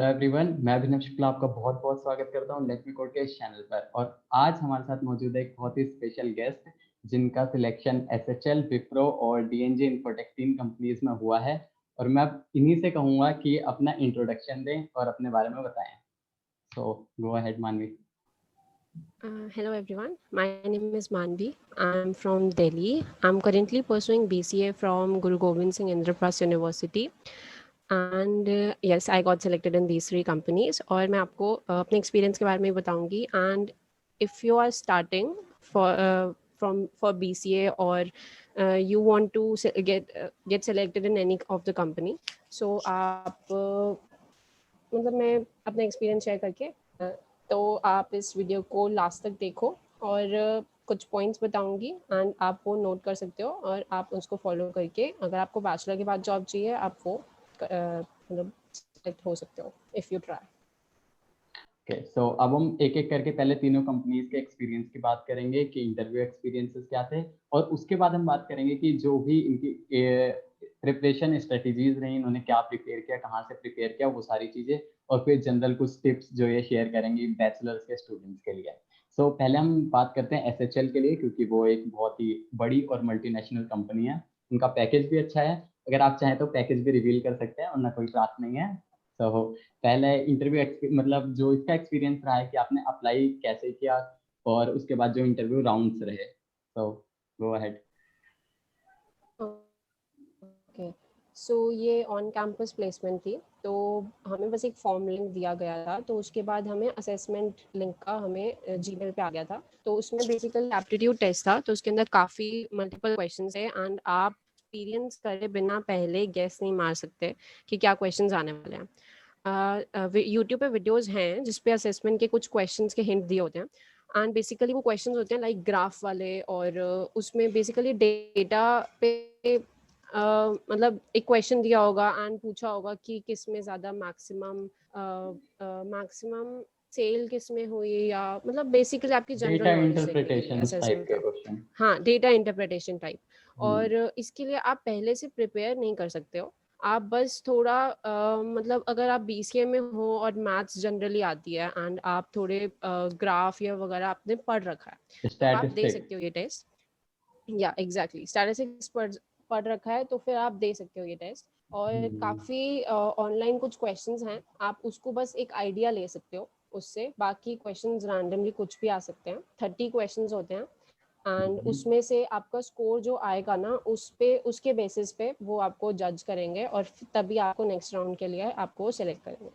Hello everyone, मैं अभिनव शुक्ला आपका बहुत बहुत स्वागत करता हूँ लेट मी कोड के इस चैनल पर। और आज हमारे साथ मौजूद है एक बहुत ही स्पेशल गेस्ट जिनका सिलेक्शन एसएचएल, विप्रो और डीएनजे इन्फोटेक 3 कंपनीज में हुआ है। और मैं अब इन्हीं से कहूँगा कि अपना इंट्रोडक्शन दें और अपने बारे में बताएं। सो गो अहेड मानवी। Hello everyone, my name is Manvi. I'm from Delhi. I'm currently pursuing BCA from Guru Gobind Singh Indraprasth University. And yes, I got selected in these three companies. और मैं आपको अपने experience के बारे में बताऊंगी. And if you are starting for BCA or you want to get selected in any of the company, so आप मतलब मैं अपना एक्सपीरियंस शेयर करके तो आप इस वीडियो को लास्ट तक देखो और कुछ पॉइंट्स बताऊंगी एंड आप वो नोट कर सकते हो और आप उसको फॉलो करके अगर आपको बैचलर के बाद जॉब चाहिए आप वो मतलब सेलेक्ट हो सकते हो इफ़ यू ट्राई। ओके, सो अब हम एक एक करके पहले तीनों कंपनीज के एक्सपीरियंस की बात करेंगे कि इंटरव्यू एक्सपीरियंसेस क्या थे, और उसके बाद हम बात करेंगे कि जो भी इनकी प्रिपरेशन स्ट्रेटजीज रही, इन्होंने क्या प्रिपेयर किया, कहाँ से प्रिपेयर किया, वो सारी चीज़ें। और फिर जनरल कुछ टिप्स जो ये शेयर करेंगे बैचलर्स के स्टूडेंट्स के लिए। सो पहले हम बात करते हैं एसएचएल के लिए, क्योंकि वो एक बहुत ही बड़ी और मल्टीनेशनल कंपनी है। उनका पैकेज भी अच्छा है, अगर आप चाहें तो पैकेज भी रिवील कर सकते हैं, वरना कोई बात नहीं है। तो पहले इंटरव्यू मतलब जो इसका एक्सपीरियंस रहा है कि आपने अप्लाई कैसे किया, और उसके बाद जो इंटरव्यू राउंड्स रहे। सो गो अहेड। ओके, सो ये ऑन कैंपस प्लेसमेंट थी, तो हमें बस एक फॉर्म लिंक दिया गया था, तो उसके बाद हमें असेसमेंट लिंक का हमें जीमेल पे आ गया था। तो उसमें बेसिकली एप्टीट्यूड टेस्ट था, तो उसके अंदर काफ़ी मल्टीपल क्वेश्चंस है एंड आप एक्सपीरियंस करे बिना पहले गेस नहीं मार सकते कि क्या क्वेश्चंस आने वाले हैं। यूट्यूब पे वीडियोस हैं जिसपे असेसमेंट के कुछ क्वेश्चंस के हिंट दिए होते हैं एंड बेसिकली वो क्वेश्चंस होते हैं लाइक ग्राफ वाले, और उसमें बेसिकली डेटा पे मतलब एक क्वेश्चन दिया होगा एंड पूछा होगा कि किस में ज़्यादा मैक्सिमम सेल किस में हुई, या मतलब बेसिकली आपकी जनरल डेटा नॉलेज देखने के लिए इंटरप्रिटेशन टाइप असेसमेंट के था। क्वेश्चन। हाँ, डेटा इंटरप्रिटेशन टाइप। और इसके लिए आप पहले से प्रिपेयर नहीं कर सकते हो, आप बस थोड़ा मतलब अगर आप बीसीए में हो और मैथ्स जनरली आती है एंड आप थोड़े ग्राफ या वगैरह आपने पढ़ रखा है तो आप दे स्टैटिस्टिक्स। सकते हो ये टेस्ट। या एग्जैक्टली स्टैटिस्टिक्स पढ़ रखा है तो फिर आप दे सकते हो ये टेस्ट। और काफ़ी ऑनलाइन कुछ क्वेश्चंस हैं, आप उसको बस एक आइडिया ले सकते हो उससे, बाकी क्वेश्चंस रैंडमली कुछ भी आ सकते हैं। 30 क्वेश्चंस होते हैं एंड उसमें से आपका स्कोर जो आएगा ना उसके बेसिस पे वो आपको जज करेंगे और तभी आपको नेक्स्ट राउंड के लिए आपको सेलेक्ट करेंगे।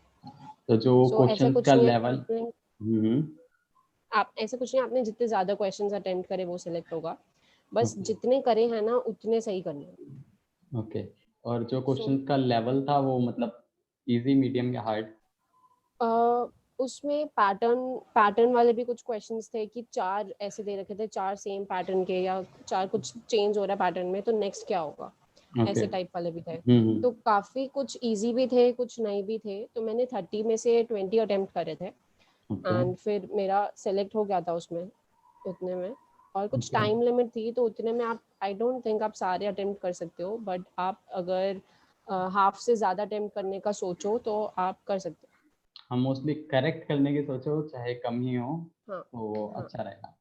तो जो सो ऐसा क्वेश्चंस कुछ का नहीं है लेवल। आपने आप ऐसा कुछ नहीं, आपने जितने ज़्यादा क्वेश्चंस अटेम्प्ट करे वो सिलेक्ट होगा, बस ओके। जितने करे हैं ना उतने सही करने हैं। ओके, और जो सो क्वेश्चंस का लेवल था वो मतलब इजी, मीडियम या हार्ड? उसमें पैटर्न पैटर्न वाले भी कुछ क्वेश्चंस थे कि 4 ऐसे दे रखे थे, 4 सेम पैटर्न के, या 4 कुछ चेंज हो रहा है पैटर्न में तो नेक्स्ट क्या होगा, ओके। ऐसे टाइप वाले भी थे। तो काफ़ी कुछ इजी भी थे कुछ नहीं भी थे, तो मैंने 30 में से 20 अटेम्प्ट करे थे ओके। एंड फिर मेरा सेलेक्ट हो गया था उसमें उतने में। और कुछ ओके, टाइम लिमिट थी तो उतने में आप आई डोंट थिंक आप सारे अटेम्प्ट कर सकते हो, बट आप अगर हाफ से ज़्यादा अटेम्प्ट करने का सोचो तो आप कर सकते हम मोस्टली करेक्ट करने की सोचो, चाहे कम ही हो हो। हाँ तो वो हाँ अच्छा रहेगा।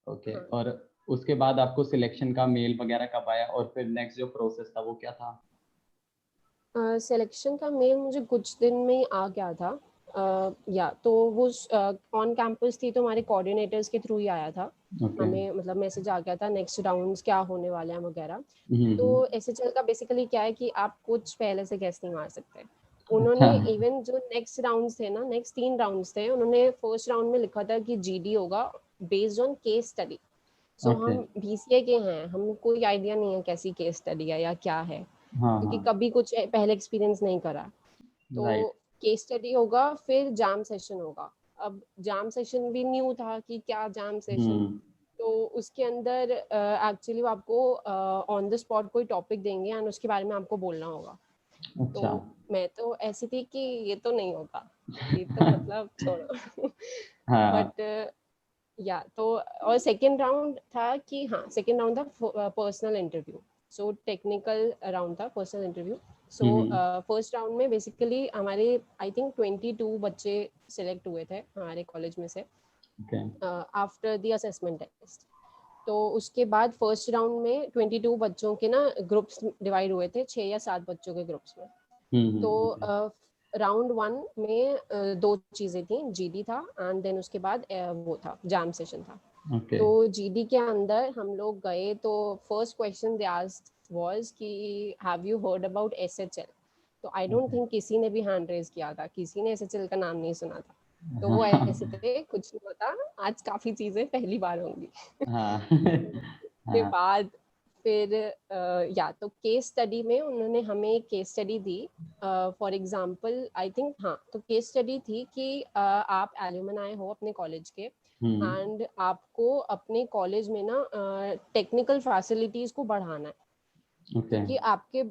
ओके, हाँ। और उसके बाद आपको सिलेक्शन का मेल वगैरह कब आया, और फिर नेक्स्ट जो प्रोसेस था वो क्या था? सिलेक्शन का मेल मुझे कुछ दिन में ही आ गया था। या तो वो ऑन कैंपस थी तो हमारे कोऑर्डिनेटर्स के थ्रू ही आया था। ओके। हमें मतलब मैसेज आ गया था नेक्स्ट राउंड्स क्या होने वाले हैं वगैरह। तो हम्म। एसएचएल का बेसिकली क्या है कि आप कुछ पहले से गेस नहीं मार सकते। अच्छा। उन्होंने इवन जो नेक्स्ट राउंड्स थे ना, नेक्स्ट 3 राउंड्स थे, उन्होंने फर्स्ट राउंड में लिखा था कि जीडी होगा based on case study. So okay. हम बीसीए के हैं, हमें कोई आइडिया नहीं है कैसी केस स्टडी है या क्या है, हाँ क्योंकि हाँ। कभी कुछ पहले एक्सपीरियंस नहीं करा। तो राइट। केस स्टडी होगा फिर जाम सेशन होगा। अब जाम सेशन भी न्यू था कि क्या जाम सेशन। हम्म। तो उसके अंदर एक्चुअली वो आपको ऑन द स्पॉट कोई टॉपिक देंगे एंड उसके बारे में आपको बोलना होगा। तो अच्छा। मैं तो ऐसी थी कि ये तो नहीं होगा, ये तो मतलब छोड़ो। हाँ। बट या तो और सेकेंड राउंड था कि हाँ, सेकेंड राउंड था personal interview. So technical round था personal interview. So first round में बेसिकली हमारे आई थिंक 22 बच्चे सिलेक्ट हुए थे हमारे कॉलेज में से आफ्टर द असेसमेंट टेस्ट। तो उसके बाद फर्स्ट राउंड में 22 बच्चों के ना ग्रुप्स डिवाइड हुए थे, 6 या 7 बच्चों के ग्रुप्स में। तो राउंड 1 में 2 चीजें थी, जीडी था एंड देन उसके बाद वो था जैम सेशन था। तो जीडी के अंदर हम लोग गए तो first question they asked was कि have you heard about SHL. तो आई डोंट थिंक किसी ने भी हैंड रेज किया था, किसी ने एसएचएल का नाम नहीं सुना था। तो वो ऐसे थे कुछ नहीं होता, आज काफी चीजें पहली बार होंगी। के बाद फिर या तो केस स्टडी में उन्होंने हमें एक case study the. For example I think तो केस स्टडी थी कि आप एल्यूमनाई हो अपने कॉलेज के एंड आपको अपने कॉलेज में ना टेक्निकल फैसिलिटीज को बढ़ाना है। क्योंकि आपके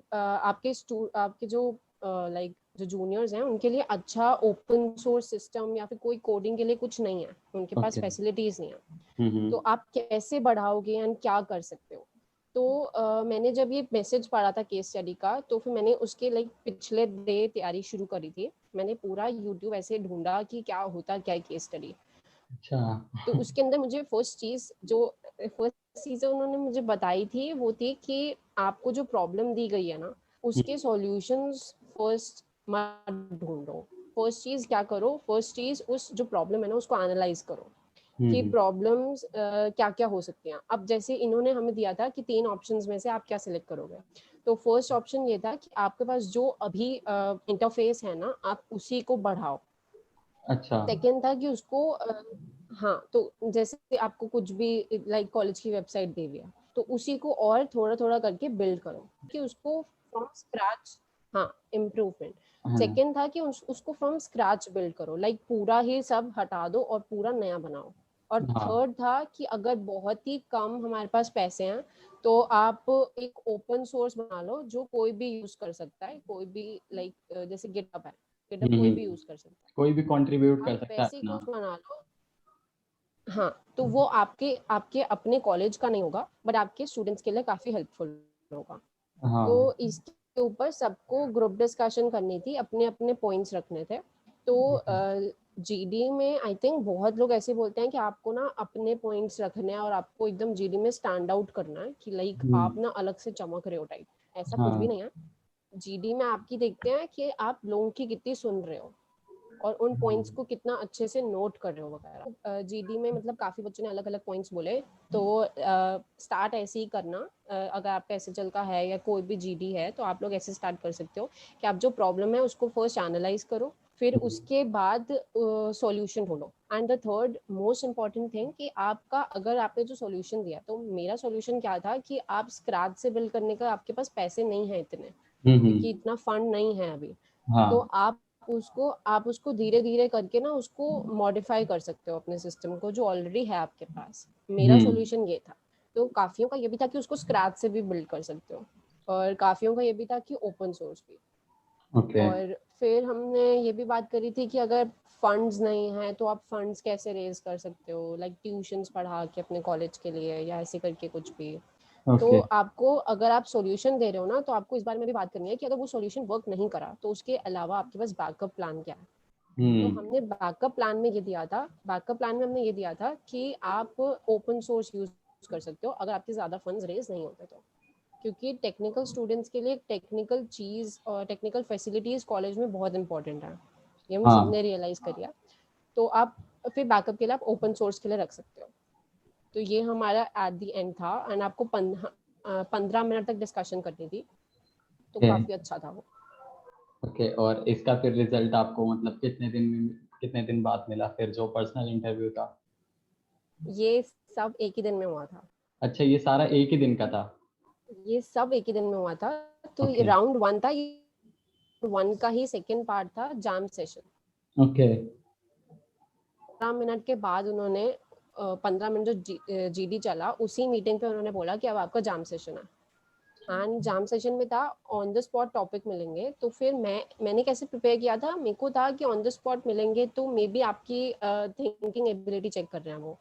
जो लाइक जो जूनियर्स हैं उनके लिए अच्छा ओपन सोर्स सिस्टम या फिर कोई कोडिंग के लिए कुछ नहीं है, उनके पास फैसिलिटीज नहीं है। तो आप कैसे बढ़ाओगे एंड क्या कर सकते हो। तो मैंने जब ये मैसेज पढ़ा था केस स्टडी का, तो फिर मैंने उसके पिछले डे तैयारी शुरू करी थी। मैंने पूरा यूट्यूब ऐसे ढूंढा कि क्या होता क्या है केस स्टडी। तो उसके अंदर मुझे फर्स्ट चीज उन्होंने मुझे बताई थी वो थी कि आपको जो प्रॉब्लम दी गई है ना उसके सॉल्यूशंस फर्स्ट मत ढूंढो। फर्स्ट चीज क्या करो, फर्स्ट चीज उस जो प्रॉब्लम है ना उसको एनालाइज करो कि प्रॉब्लम्स क्या क्या हो सकती हैं। अब जैसे इन्होंने हमें दिया था कि 3 ऑप्शंस में से आप क्या सिलेक्ट करोगे। तो फर्स्ट ऑप्शन ये था कि आपके पास जो अभी इंटरफेस है ना आप उसी को बढ़ाओ। अच्छा। सेकेंड था कि उसको तो जैसे आपको कुछ भी लाइक कॉलेज की वेबसाइट दे दिया तो उसी को और थोड़ा थोड़ा करके बिल्ड करो कि उसको फ्रॉम स्क्रैच इम्प्रूवमेंट। सेकेंड था कि उसको फ्रॉम स्क्रैच बिल्ड करो, लाइक पूरा ही सब हटा दो और पूरा नया बनाओ। और थर्ड था कि अगर बहुत ही कम हमारे पास पैसे हैं तो आप एक ओपन सोर्स बना लो जो कोई भी यूज कर सकता है, कोई भी लाइक जैसे गिटहब है, गिटहब कोई भी यूज कर सकता है, कोई भी कंट्रीब्यूट कर सकता है अपना। कुछ बना लो तो वो आपके अपने कॉलेज का नहीं होगा बट आपके स्टूडेंट्स के लिए काफी हेल्पफुल होगा। तो इसके ऊपर सबको ग्रुप डिस्कशन करनी थी, अपने अपने पॉइंट्स रखने थे। तो जीडी में आई थिंक बहुत लोग ऐसे बोलते हैं कि आपको ना अपने पॉइंट्स रखने हैं और आपको एकदम जीडी में स्टैंड आउट करना है कि लाइक आप ना अलग से चमक रहे हो टाइप। ऐसा कुछ भी नहीं है। जीडी में आपकी देखते हैं कि आप लोगों की कितनी सुन रहे हो और उन पॉइंट्स को कितना अच्छे से नोट कर रहे हो वगैरह। जीडी में मतलब काफी बच्चों ने अलग अलग पॉइंट्स बोले। तो स्टार्ट ऐसे ही करना, अगर आपका एसएचएल का है या कोई भी जीडी है तो आप लोग ऐसे स्टार्ट कर सकते हो कि आप जो प्रॉब्लम है उसको फर्स्ट एनालाइज करो, फिर उसके बाद सॉल्यूशन ढूंढो। And the third most important thing कि आपका अगर आपने जो सॉल्यूशन दिया, तो मेरा सॉल्यूशन क्या था कि आप स्क्रैच से बिल्ड करने का आपके पास पैसे नहीं है इतने, क्योंकि इतना फंड नहीं है अभी। तो आप उसको धीरे धीरे करके ना उसको मॉडिफाई कर सकते हो अपने सिस्टम को जो ऑलरेडी है आपके पास। मेरा सॉल्यूशन ये था। तो काफियों का ये भी था कि उसको स्क्रैच से भी बिल्ड कर सकते हो और काफियों का ये भी था कि ओपन सोर्स भी। और फिर हमने ये भी बात करी थी कि अगर फंड्स नहीं है तो आप फंड्स कैसे रेज कर सकते हो, लाइक ट्यूशंस पढ़ा के अपने कॉलेज के लिए या ऐसे करके कुछ भी। तो आपको अगर आप सॉल्यूशन दे रहे हो ना तो आपको इस बारे में भी बात करनी है कि अगर वो सॉल्यूशन वर्क नहीं करा तो उसके अलावा आपके पास बैकअप प्लान क्या है। तो हमने बैकअप प्लान में ये दिया था कि आप ओपन सोर्स यूज कर सकते हो अगर आपके ज्यादा फंड्स रेज नहीं होते तो, क्योंकि टेक्निकल स्टूडेंट्स के लिए टेक्निकल चीज और टेक्निकल फैसिलिटीज कॉलेज में बहुत इंपॉर्टेंट है, ये हम सबने रियलाइज करिए। तो आप फिर बैकअप के लिए आप ओपन सोर्स के लिए रख सकते हो। तो ये हमारा एट द एंड था एंड आपको 15 मिनट तक डिस्कशन करनी थी, तो काफी अच्छा था वो। और इसका फिर रिजल्ट आपको मतलब कितने दिन बाद मिला फिर जो पर्सनल इंटरव्यू था? ये सब एक ही दिन में हुआ था। अच्छा, ये सारा एक ही दिन का था? ये सब एक ही दिन में हुआ था। तो ये राउंड 1 था, ये 1 का ही सेकंड पार्ट था, जैम सेशन। 15 मिनट के बाद उन्होंने 15 मिनट जो जीडी चला उसी मीटिंग पे उन्होंने बोला कि अब आपका जैम सेशन है। एंड जैम सेशन में था ऑन द स्पॉट टॉपिक मिलेंगे। तो फिर मैंने कैसे प्रिपेयर किया था, मेरे को था कि ऑन द स्पॉट मिलेंगे तो मे बी आपकी थिंकिंग एबिलिटी चेक कर रहे हैं वो,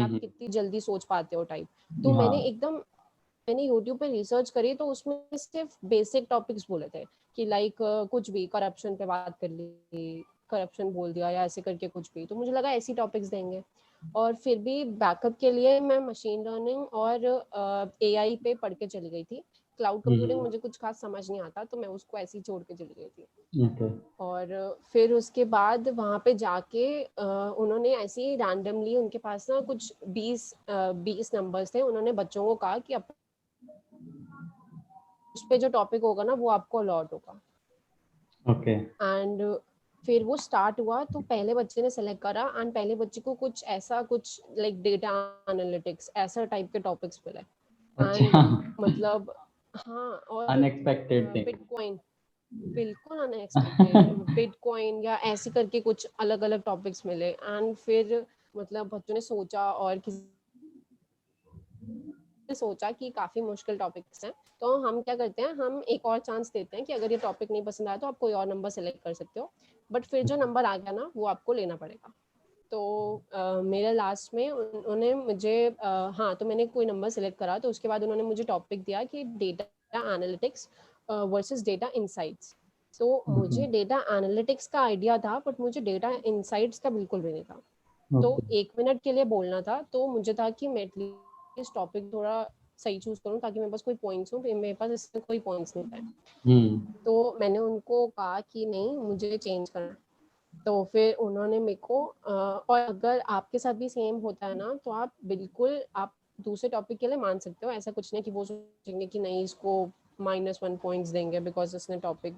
आप कितनी जल्दी सोच पाते हो टाइप। तो मैंने एकदम मैंने यूट्यूब पे रिसर्च करी तो उसमें सिर्फ बेसिक टॉपिक्स बोले थे कि लाइक कुछ भी करप्शन पे बात कर ली, करप्शन बोल दिया या ऐसे करके कुछ भी, तो मुझे लगा ऐसी टॉपिक्स देंगे। और फिर भी बैकअप के लिए मैं मशीन लर्निंग और एआई पे पढ़ के चली गई थी। क्लाउड कंप्यूटिंग मुझे कुछ खास समझ नहीं आता तो मैं उसको ऐसे ही छोड़ के चली गई थी। ओके और फिर उसके बाद वहाँ पे जाके उन्होंने ऐसे ही रैंडमली, उनके पास ना कुछ 20 नंबर्स थे, उन्होंने बच्चों को कहा कि उस पे जो टॉपिक होगा ना वो आपको अलॉट होगा। ओके एंड फिर वो स्टार्ट हुआ तो पहले बच्चे ने सेलेक्ट करा एंड पहले बच्चे को कुछ ऐसा, कुछ लाइक डेटा एनालिटिक्स ऐसा टाइप के टॉपिक्स मिले। एंड अच्छा मतलब हाँ, और अनएक्सपेक्टेड थिंग। बिटकॉइन, बिल्कुल अनएक्सपेक्टेड, बिटकॉइन या ऐसे करके कुछ अलग अलग टॉपिक्स मिले। एंड फिर मतलब बच्चों ने सोचा और किसी ने सोचा कि काफी मुश्किल टॉपिक्स हैं, तो हम क्या करते हैं, हम एक और चांस देते हैं कि अगर ये टॉपिक नहीं पसंद आया तो आप कोई और नंबर सेलेक्ट कर सकते हो, बट फिर जो नंबर आ गया ना वो आपको लेना पड़ेगा। तो मेरे लास्ट में उन्होंने मुझे हाँ, तो मैंने कोई नंबर सेलेक्ट करा तो उसके बाद उन्होंने मुझे टॉपिक दिया कि data analytics versus data insights. तो मुझे डेटा एनालिटिक्स का आइडिया था बट मुझे डेटा इनसाइट्स का बिल्कुल भी नहीं था। तो ओके 1 मिनट के लिए बोलना था तो मुझे था कि मैं एटलीस्ट टॉपिक थोड़ा सही चूज करूँ ताकि मेरे पास कोई पॉइंट्स हो, मेरे पास इसमें कोई पॉइंट्स नहीं थे। हम्म तो मैंने उनको कहा कि नहीं, मुझे चेंज करना है। तो फिर उन्होंने मेरे को और अगर आपके साथ भी सेम होता है ना तो आप बिल्कुल आप दूसरे टॉपिक के लिए मान सकते हो, ऐसा कुछ नहीं कि वो सोचेंगे कि नहीं इसको -1 पॉइंट्स देंगे बिकॉज इसने टॉपिक।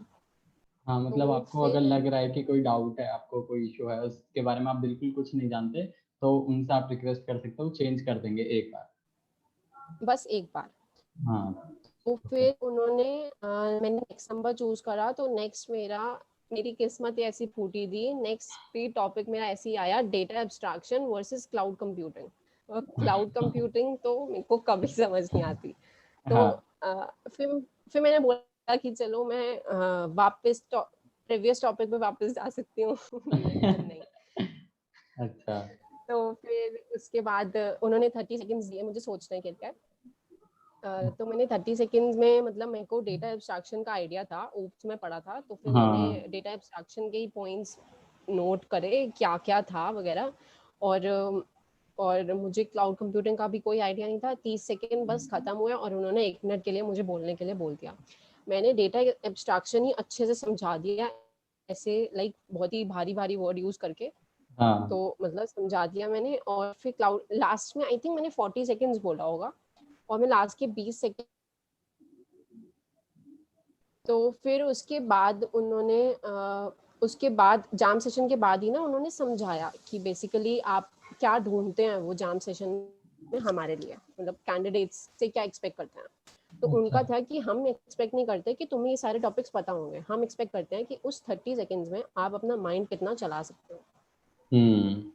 हाँ मतलब तो आपको अगर फिर लग रहा है कि कोई डाउट है, आपको कोई इशू है, उसके बारे में आप बिल्कुल कुछ नहीं जानते, तो उनसे आप रिक्वेस्ट कर सकते हो, चेंज कर देंगे एक बार। बस एक बार। हाँ तो फिर उन्होंने मैंने नेक्स्ट नंबर चूज करा तो नेक्स्ट मेरी किस्मत ही ऐसी फूटी थी, नेक्स्ट भी टॉपिक मेरा ऐसे ही आया, data abstraction versus cloud computing. और क्लाउड कंप्यूटिंग तो मेरे को कभी समझ नहीं आती। तो हाँ फिर मैंने बोला कि चलो मैं वापस प्रीवियस टॉपिक पे वापस जा सकती हूँ मैंने कहा नहीं। अच्छा तो फिर उसके बाद उन्होंने 30 सेकेंड्स दिए मुझे सोचने के लिए। तो मैंने 30 सेकेंड्स में, मतलब मेरे को डेटा एब्स्ट्रैक्शन का आइडिया था, ओप्स में पढ़ा था, तो फिर मैंने हाँ डेटा एब्स्ट्रैक्शन के ही पॉइंट्स नोट करे क्या क्या था वगैरह। और और मुझे क्लाउड कंप्यूटिंग का भी कोई आइडिया नहीं था। 30 सेकेंड बस खत्म हुए और उन्होंने 1 मिनट के लिए मुझे बोलने के लिए बोल दिया। मैंने डेटा एब्स्ट्रैक्शन ही अच्छे से समझा दिया, ऐसे लाइक बहुत ही भारी भारी वर्ड यूज करके। हाँ तो मतलब समझा दिया मैंने, और फिर क्लाउड लास्ट में आई थिंक मैंने 40 सेकेंड्स बोला होगा और मैं लास्ट के 20 सेकेंड। तो फिर उसके बाद उन्होंने उसके बाद जाम सेशन के बाद ही ना उन्होंने समझाया कि बेसिकली आप क्या ढूंढते हैं वो जाम सेशन में हमारे लिए, मतलब कैंडिडेट्स से क्या एक्सपेक्ट करते हैं। तो अच्छा उनका था कि हम एक्सपेक्ट नहीं करते कि तुम्हें ये सारे टॉपिक्स पता होंगे, हम एक्सपेक्ट करते हैं कि उस 30 सेकेंड्स में आप अपना माइंड कितना चला सकते हो। हम्म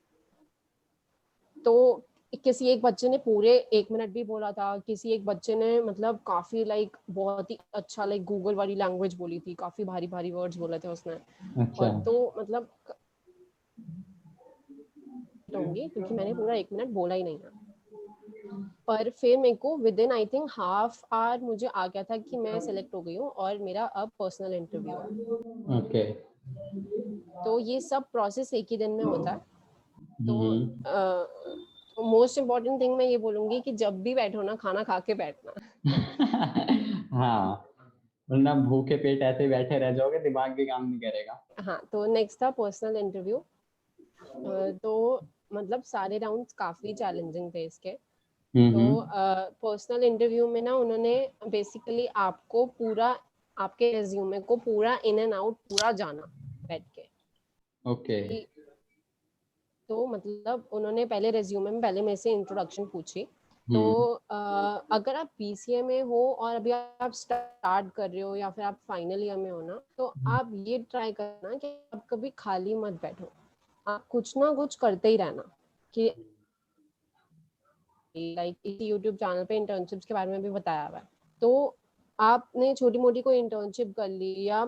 तो किसी एक बच्चे ने पूरे 1 मिनट भी बोला था, किसी एक बच्चे ने मतलब काफी लाइक बहुत ही अच्छा लाइक गूगल वाली लैंग्वेज बोली थी, काफी भारी भारी वर्ड्स बोले थे उसने। अच्छा और तो मतलब होंगी क्योंकि मैंने पूरा 1 मिनट बोला ही नहीं है। पर फिर मेरे को with in I think half hour मुझे आ गया था कि मैं सेलेक्ट हो गई हूँ और मेरा अब पर्सनल इंटरव्यू है। ओके तो ये सब प्रोसेस एक ही दिन में होता है। हम्म तो मोस्ट इम्पॉर्टेंट थिंग मैं ये बोलूंगी कि जब भी बैठो ना, खाना खा के बैठना। हाँ वरना भूखे पेट ऐसे ही बैठे रह जाओगे, दिमाग भी काम नहीं करेगा। हाँ, तो नेक्स्ट था पर्सनल इंटरव्यू। तो मतलब सारे राउंड्स काफी चैलेंजिंग थे इसके। तो हम्म पर्सनल इंटरव्यू में ना उन्होंने बेसिकली आपको पूरा, आपके रेज्यूमे को पूरा इन एंड आउट पूरा जाना बैठ के। ओके कि तो मतलब उन्होंने पहले रेज्यूमे में पहले मेरे से इंट्रोडक्शन पूछी। तो हम्म अगर आप बीसीए में हो और अभी आप स्टार्ट कर रहे हो या फिर आप फाइनल ईयर में हो ना, तो आप ये ट्राई करना कि आप कभी खाली मत बैठो, आप कुछ ना कुछ करते ही रहना। कि लाइक इसी यूट्यूब चैनल पे इंटर्नशिप्स के बारे में भी बताया हुआ है। तो आपने छोटी मोटी कोई इंटर्नशिप कर ली या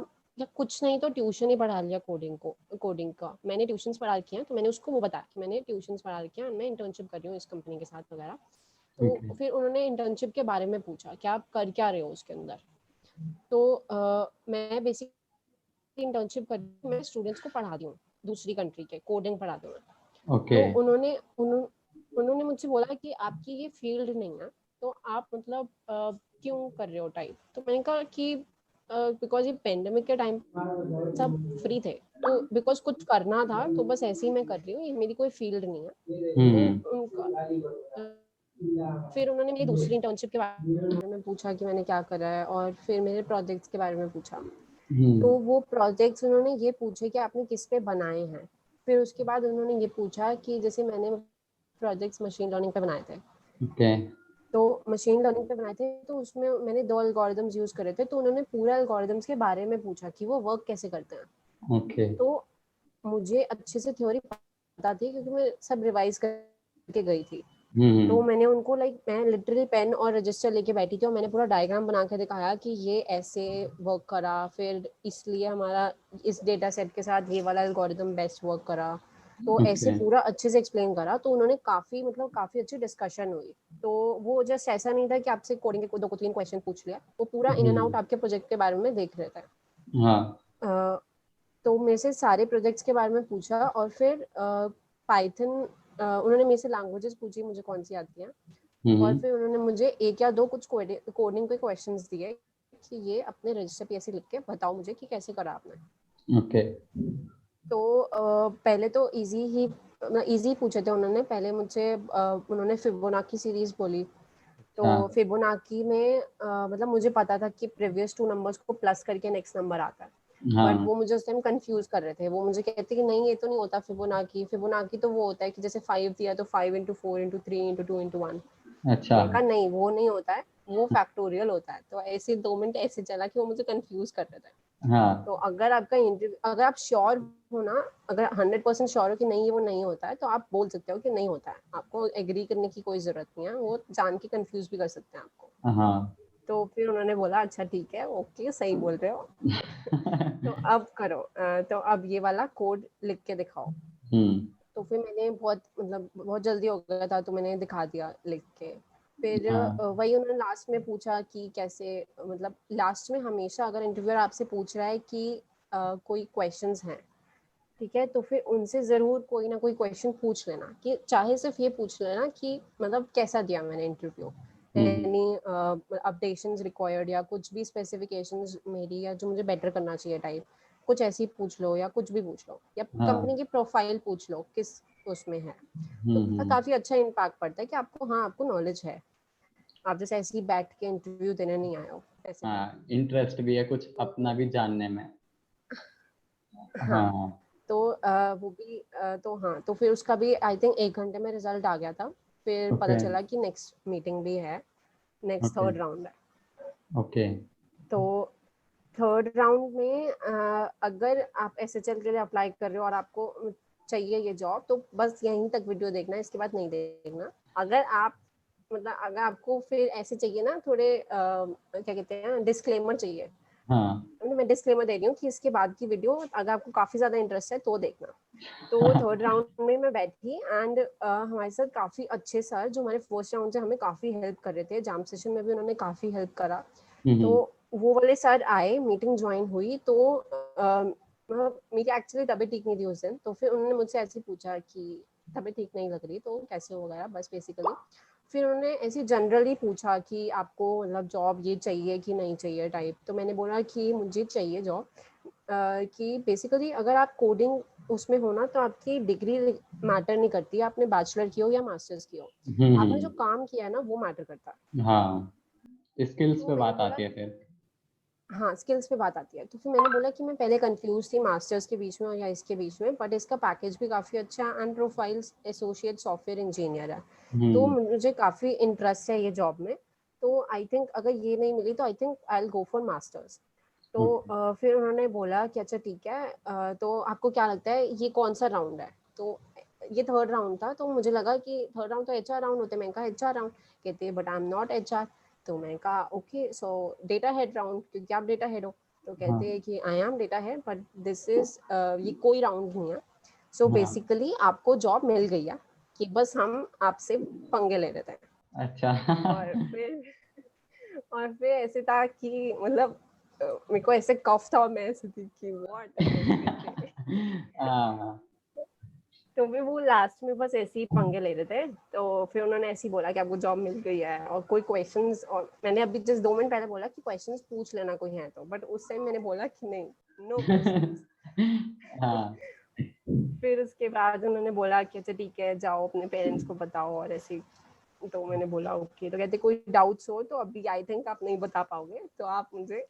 कुछ नहीं तो ट्यूशन ही पढ़ा लिया कोडिंग का। मैंने ट्यूशन्स पढ़ा रखी हैं तो मैंने उसको वो बताया कि मैंने ट्यूशन्स पढ़ा रखी हैं, मैं इंटर्नशिप कर रही हूँ इस कंपनी के साथ वगैरह। तो फिर उन्होंने इंटर्नशिप के बारे में पूछा कि आप कर क्या रहे हो उसके अंदर। तो मैं बेसिकली इंटर्नशिप कर मैं स्टूडेंट्स को पढ़ाती हूँ, दूसरी कंट्री के कोडिंग पढ़ाती हूँ। तो उन्होंने मुझसे बोला कि आपकी ये फील्ड नहीं है, तो आप मतलब क्यों कर रहे हो टाइप। तो मैंने कहा कि बिकॉज ये पेंडेमिक के टाइम सब फ्री थे, तो बिकॉज कुछ करना था तो बस ऐसे ही मैं कर रही हूँ, ये मेरी कोई फील्ड नहीं है। तो उनका फिर उन्होंने मेरी दूसरी इंटर्नशिप के बारे में पूछा कि मैंने क्या करा है, और फिर मेरे प्रोजेक्ट्स के बारे में पूछा। तो वो प्रोजेक्ट्स उन्होंने ये पूछे कि आपने किस पे बनाए हैं। फिर उसके बाद उन्होंने ये पूछा कि जैसे मैंने प्रोजेक्ट्स मशीन लर्निंग पे बनाए थे। तो मशीन लर्निंग पे बनाए थे, तो उसमें मैंने 2 एल्गोरिदम्स यूज करे थे। तो उन्होंने पूरा एल्गोरिदम्स के बारे में पूछा कि वो वर्क कैसे करते हैं। तो मुझे अच्छे से थ्योरी पता थी क्योंकि मैं सब रिवाइज करके गई थी। तो मैंने उनको मैं लिटरली पेन और रजिस्टर लेके बैठी थी और मैंने पूरा डायग्राम बना के दिखाया कि ये ऐसे वर्क करा, फिर इसलिए हमारा इस डेटा सेट के साथ ये वाला एल्गोरिदम बेस्ट वर्क करा। तो ऐसे पूरा अच्छे से एक्सप्लेन करा। तो उन्होंने काफी अच्छी डिस्कशन हुई। तो वो जस्ट ऐसा नहीं था कि आपसे कोडिंग के 2-3 क्वेश्चन पूछ लिया, वो पूरा इन एंड आउट आपके प्रोजेक्ट के बारे में देख रहे थे। तो मेरे से सारे प्रोजेक्ट्स के बारे में पूछा, और फिर पाइथन उन्होंने मेरे से लैंग्वेजेस पूछी मुझे कौन सी आती हैं, और फिर उन्होंने मुझे 1 या 2 कुछ कोडिंग के क्वेश्चंस दिए कि ये अपने रजिस्टर पे ऐसे लिख के बताओ मुझे कि कैसे करा आपने। तो पहले तो इजी पूछे थे उन्होंने। पहले मुझसे उन्होंने फिबोनाची सीरीज बोली। तो फिबोनाची में मतलब मुझे पता था कि प्रीवियस 2 नंबर्स को प्लस करके नेक्स्ट नंबर आता है, बट वो मुझे उस टाइम कंफ्यूज कर रहे थे। वो मुझे कहते कि नहीं ये तो नहीं होता फिबोनाची तो वो होता है कि जैसे 5 दिया तो 5 into 4 into 3 into 2 into 1। अच्छा। मैंने कहा नहीं वो नहीं होता है, वो फैक्टोरियल होता है। तो ऐसे 2 मिनट ऐसे चला कि वो मुझे कंफ्यूज कर रहे थे। तो अगर आप श्योर हो ना, अगर 100% श्योर हो कि नहीं वो नहीं होता है, तो आप बोल सकते हो कि नहीं होता है। आपको एग्री करने की कोई जरूरत नहीं है, वो जान के कंफ्यूज भी कर सकते हैं आपको। तो फिर उन्होंने बोला अच्छा ठीक है, ओके सही बोल रहे हो। तो अब करो, तो अब ये वाला कोड लिख के दिखाओ। तो फिर मैंने बहुत जल्दी हो गया था, तो मैंने दिखा दिया लिख के। फिर वही उन्होंने लास्ट में पूछा कि कैसे, मतलब लास्ट में हमेशा अगर इंटरव्यूअर आपसे पूछ रहा है कि कोई क्वेश्चंस हैं, ठीक है, तो फिर उनसे ज़रूर कोई ना कोई क्वेश्चन पूछ लेना, कि चाहे सिर्फ ये पूछ लेना कि मतलब कैसा दिया मैंने इंटरव्यू, एनी अपडेशंस रिक्वायर्ड, या कुछ भी स्पेसिफिकेशंस मेरी या जो मुझे बेटर करना चाहिए टाइप, कुछ ऐसी पूछ लो, या कुछ भी पूछ लो, या कंपनी की प्रोफाइल पूछ लो किस उसमें है। तो काफ़ी अच्छा इम्पैक्ट पड़ता है कि आपको नॉलेज है, आप जैसे ऐसे ही बैठ के इंटरव्यू देने नहीं आए हो ऐसे। इंटरेस्ट भी है कुछ अपना भी जानने में। तो वो भी तो फिर उसका भी आई थिंक 1 घंटे में रिजल्ट आ गया था। फिर पता चला कि नेक्स्ट मीटिंग भी है, नेक्स्ट 3rd राउंड है। तो 3rd राउंड में अगर आप SHL के लिए अप्लाई कर रहे हो और आपको चाहिए ये जॉब, तो बस यहीं तक वीडियो देखना है, इसके बाद नहीं देखना। अगर आपको फिर ऐसे चाहिए ना, थोड़े क्या कहते हैं, डिस्क्लेमर चाहिए। मैं डिस्क्लेमर दे रही हूँ कि इसके बाद की वीडियो अगर आपको काफी ज्यादा इंटरेस्ट है तो देखना। तो 3rd राउंड में मैं बैठी, एंड हमारे साथ काफी अच्छे सर जो हमारे 1st राउंड से हमें काफी हेल्प कर रहे थे, जैम सेशन में भी उन्होंने काफी हेल्प करा। तो वो वाले सर आए, मीटिंग ज्वाइन हुई, तो मेरी एक्चुअली तबीयत ठीक नहीं थी उस दिन। तो फिर उन्होंने मुझसे ऐसे पूछा कि तबीयत ठीक नहीं लग रही तो कैसे हो गया, बस बेसिकली। फिर उन्होंने ऐसे जनरली पूछा कि आपको मतलब जॉब ये चाहिए कि नहीं चाहिए टाइप। तो मैंने बोला कि मुझे चाहिए जॉब, कि बेसिकली अगर आप कोडिंग उसमें हो ना, तो आपकी डिग्री मैटर नहीं करती, आपने बैचलर की हो या मास्टर्स की हो, आपने जो काम किया है ना वो मैटर करता है। स्किल्स पे बात आती है फिर। हाँ, स्किल्स पे बात आती है। तो फिर मैंने बोला कि मैं पहले कंफ्यूज थी मास्टर्स के बीच में और या इसके बीच में, बट इसका पैकेज भी काफ़ी अच्छा है, and profiles associate software engineer है, तो मुझे काफ़ी इंटरेस्ट है ये जॉब में। तो आई थिंक अगर ये नहीं मिली तो I think I will go for masters. तो फिर उन्होंने बोला कि अच्छा ठीक है, तो आपको क्या लगता है ये कौन सा राउंड है। तो ये 3rd राउंड था, तो मुझे लगा कि 3rd राउंड तो HR राउंड होते हैं। मैंने कहा HR राउंड, कहते but I am not HR। तो मैंने कहा okay so data head round, क्योंकि आप डेटा हेड हो। तो कहते हैं कि I am data head, but this is ये कोई राउंड नहीं है। सो बेसिकली आपको जॉब मिल गई है, कि बस हम आपसे पंगे ले रहे थे। अच्छा। और फिर ऐसे था कि मतलब मेरे को ऐसे कफ था और मैं ऐसे थी कि व्हाट ऐसे हाँ। तो फिर वो लास्ट में बस ऐसे ही पंगे ले रहे थे, तो फिर उन्होंने ऐसे ही बोला कि आपको जॉब मिल गई है और कोई क्वेश्चंस, और मैंने अभी जस्ट 2 मिनट पहले बोला कि क्वेश्चंस पूछ लेना कोई है तो, बट उस टाइम मैंने बोला कि नहीं, नो क्वेश्चंस। हाँ। फिर उसके बाद उन्होंने बोला कि अच्छा ठीक है जाओ अपने पेरेंट्स को बताओ और ऐसे, तो मैंने बोला ओके, तो कहते कोई डाउट्स हो तो अभी आई थिंक आप नहीं बता पाओगे तो आप मुझे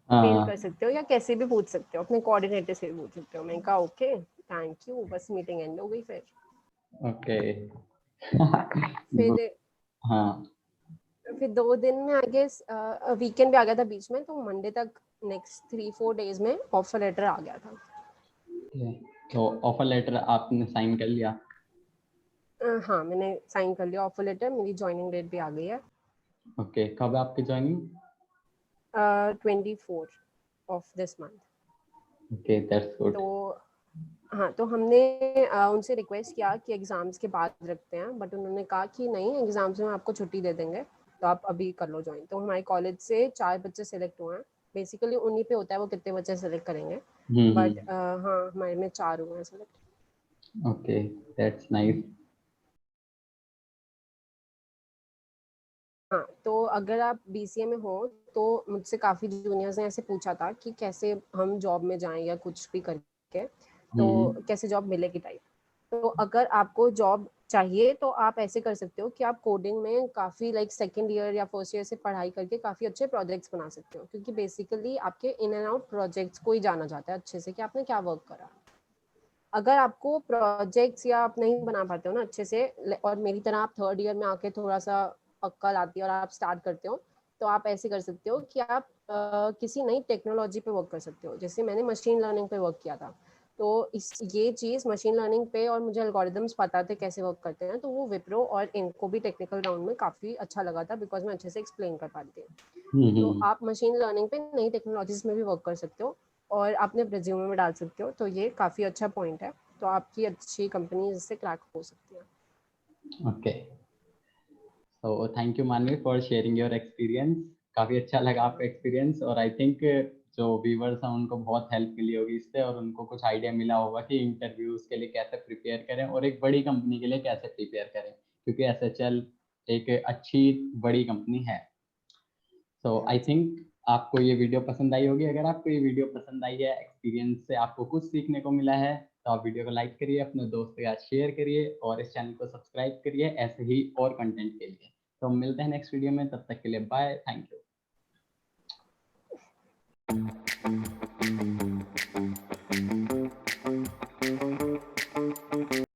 मेल कर हाँ। सकते हो या कैसे भी पूछ सकते हो, अपने कोऑर्डिनेटर से भी पूछ सकते हो। मैंने कहा ओके थैंक यू, बस मीटिंग एंड हो गई। ओके। फिर हाँ। फिर 2 दिन में आई गेस वीकेंड भी आ गया था बीच में, तो मंडे तक नेक्स्ट 3-4 डेज में ऑफर लेटर आ गया था। तो ऑफर लेटर आपने साइन कर लिया? हाँ मैंने साइन कर लिया ऑफर लेटर, मेरी ज्वाइनिंग डेट भी आ गई है। ओके, कब है आपकी joining? 24 of this month. Okay, that's good. तो हाँ, तो हमने उनसे रिक्वेस्ट किया कि एग्ज़ाम्स के बाद रखते हैं, बट उन्होंने कहा कि नहीं एग्ज़ाम्स में आपको छुट्टी दे देंगे, तो आप अभी कर लो ज्वाइन। तो हमारे कॉलेज से 4 बच्चे सेलेक्ट हुए हैं, बेसिकली उन्हीं पे होता है वो कितने बच्चे सेलेक्ट करेंगे, बट हाँ हमारे में 4 हुए हैं सेलेक्ट। Okay, that's nice. हाँ, तो अगर आप बीसीए में हो तो मुझसे काफ़ी जूनियर्स ने ऐसे पूछा था कि कैसे हम जॉब में जाएं या कुछ भी करके, तो कैसे जॉब मिलेगी टाइप। तो अगर आपको जॉब चाहिए तो आप ऐसे कर सकते हो कि आप कोडिंग में काफ़ी लाइक सेकेंड ईयर या फर्स्ट ईयर से पढ़ाई करके काफ़ी अच्छे प्रोजेक्ट्स बना सकते हो, क्योंकि बेसिकली आपके इन एंड आउट प्रोजेक्ट्स को ही जाना जाता है अच्छे से कि आपने क्या वर्क करा। अगर आपको प्रोजेक्ट्स या आप नहीं बना पाते हो ना अच्छे से, और मेरी तरह आप थर्ड ईयर में आके थोड़ा सा अक्कल आती है और आप स्टार्ट करते हो, तो आप ऐसे कर सकते हो कि आप किसी नई टेक्नोलॉजी पे वर्क कर सकते हो। जैसे मैंने मशीन लर्निंग पे वर्क किया था, तो ये चीज़ मशीन लर्निंग पे, और मुझे एल्गोरिदम्स पता थे कैसे वर्क करते हैं, तो वो विप्रो और इनको भी टेक्निकल राउंड में काफ़ी अच्छा लगा था, बिकॉज मैं अच्छे से एक्सप्लेन कर पाती हूँ। तो आप मशीन लर्निंग पे नई टेक्नोलॉजीज में भी वर्क कर सकते हो और अपने रिज्यूमे में डाल सकते हो, तो ये काफ़ी अच्छा पॉइंट है। तो आपकी अच्छी कंपनी इससे क्रैक हो सकती है। ओके, तो थैंक यू मानवी फॉर शेयरिंग योर एक्सपीरियंस। काफ़ी अच्छा लगा आपका एक्सपीरियंस, और आई थिंक जो व्यूवर्स हैं उनको बहुत हेल्प मिली होगी इससे, और उनको कुछ आइडिया मिला होगा कि इंटरव्यूज के लिए कैसे प्रिपेयर करें और एक बड़ी कंपनी के लिए कैसे प्रिपेयर करें, क्योंकि एसएचएल एक अच्छी बड़ी कंपनी है। तो आई थिंक आपको ये वीडियो पसंद आई होगी। अगर आपको ये वीडियो पसंद आई है, एक्सपीरियंस से आपको कुछ सीखने को मिला है, तो आप वीडियो को लाइक करिए, अपने दोस्त के साथ शेयर करिए और इस चैनल को सब्सक्राइब करिए ऐसे ही और कंटेंट के लिए। तो मिलते हैं नेक्स्ट वीडियो में, तब तक के लिए बाय, थैंक यू।